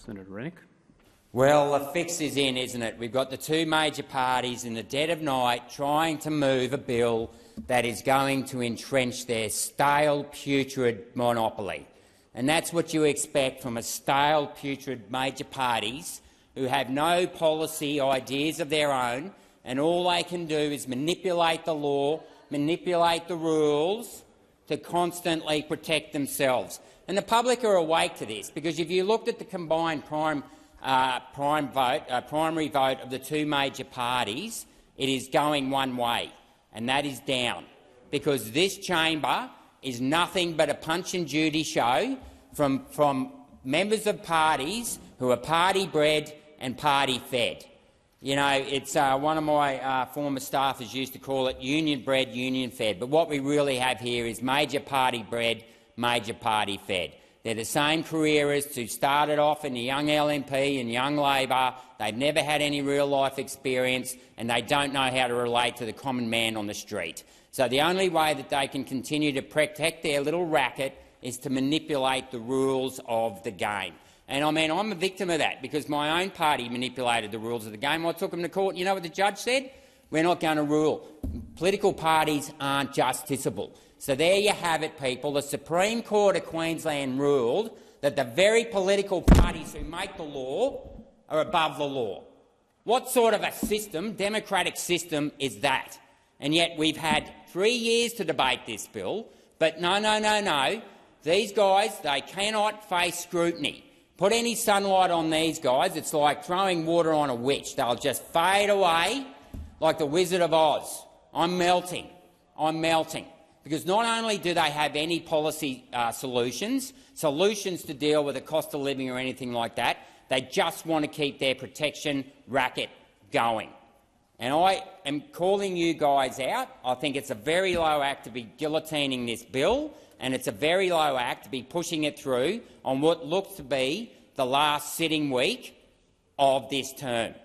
Senator Rennick. Well, the fix is in, isn't it? We've got the two major parties in the dead of night trying to move a bill that is going to entrench their stale, putrid monopoly. And that's what you expect from a stale, putrid major parties who have no policy ideas of their own, and all they can do is manipulate the law, manipulate the rules to constantly protect themselves. And the public are awake to this, because if you looked at the combined primary vote of the two major parties, it is going one way, and that is down, because this chamber is nothing but a Punch and Judy show from members of parties who are party-bred and party-fed. You know, it's one of my former staffers used to call it union-bred, union-fed. But what we really have here is major party-bred, major party-fed. They're the same careerists who started off in the Young LNP and Young Labor. They've never had any real-life experience, and they don't know how to relate to the common man on the street. So the only way that they can continue to protect their little racket is to manipulate the rules of the game. And I mean, I'm a victim of that, because my own party manipulated the rules of the game. I took them to court. You know what the judge said? We're not going to rule. Political parties aren't justiciable. So there you have it, people. The Supreme Court of Queensland ruled that the very political parties who make the law are above the law. What sort of a system, democratic system, is that? And yet we've had 3 years to debate this bill, but no. These guys, they cannot face scrutiny. Put any sunlight on these guys, it's like throwing water on a witch. They'll just fade away like the Wizard of Oz. I'm melting. Because not only do they have any policy solutions to deal with the cost of living or anything like that, they just want to keep their protection racket going. And I am calling you guys out. I think it's a very low act to be guillotining this bill, and it's a very low act to be pushing it through on what looks to be the last sitting week of this term.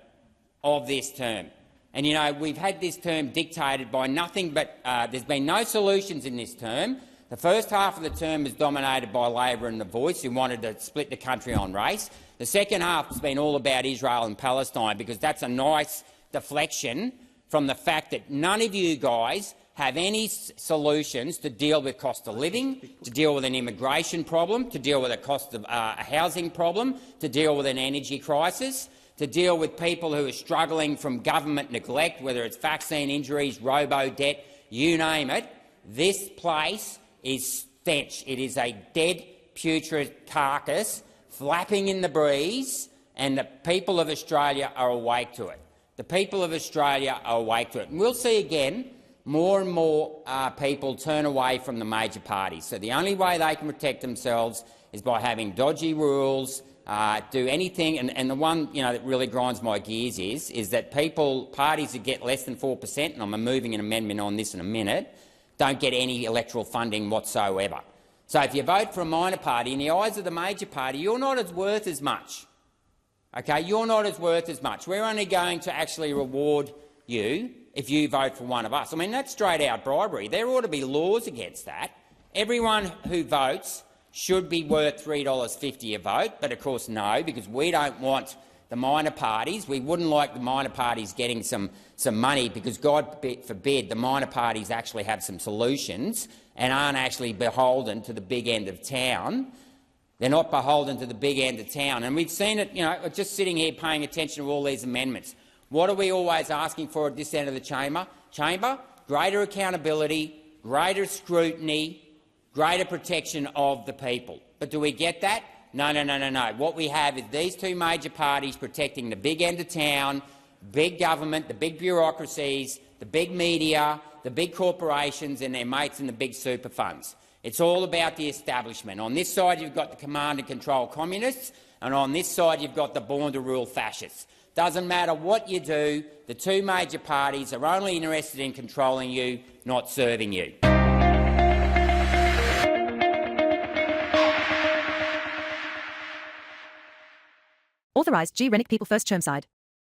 And, you know, we've had this term dictated by nothing but there's been no solutions in this term. The first half of the term is dominated by Labor and the Voice, who wanted to split the country on race. The second half has been all about Israel and Palestine, because that's a nice deflection from the fact that none of you guys have any solutions to deal with cost of living, to deal with an immigration problem, to deal with a cost of a housing problem, to deal with an energy crisis, to deal with people who are struggling from government neglect, whether it's vaccine injuries, robo-debt, you name it. This place is stench. It is a dead, putrid carcass flapping in the breeze, and the people of Australia are awake to it. The people of Australia are awake to it. And we'll see again more and more people turn away from the major parties. So the only way they can protect themselves is by having dodgy rules, do anything, and the one that really grinds my gears is that parties that get less than 4%, and I'm moving an amendment on this in a minute, don't get any electoral funding whatsoever. So if you vote for a minor party, in the eyes of the major party, you're not worth as much. Okay, you're not worth as much. We're only going to actually reward you if you vote for one of us. I mean, that's straight-out bribery. There ought to be laws against that. Everyone who votes should be worth $3.50 a vote, but of course no, because we don't want the minor parties. We wouldn't like the minor parties getting some money, because God forbid the minor parties actually have some solutions and aren't actually beholden to the big end of town. They're not beholden to the big end of town. And we've seen it, just sitting here paying attention to all these amendments. What are we always asking for at this end of the chamber? Greater accountability, greater scrutiny, greater protection of the people. But do we get that? No. What we have is these two major parties protecting the big end of town, big government, the big bureaucracies, the big media, the big corporations and their mates in the big super funds. It's all about the establishment. On this side you've got the command and control communists, and on this side you've got the born-to-rule fascists. Doesn't matter what you do, the two major parties are only interested in controlling you, not serving you. Authorised G. Rennick People First Chermside.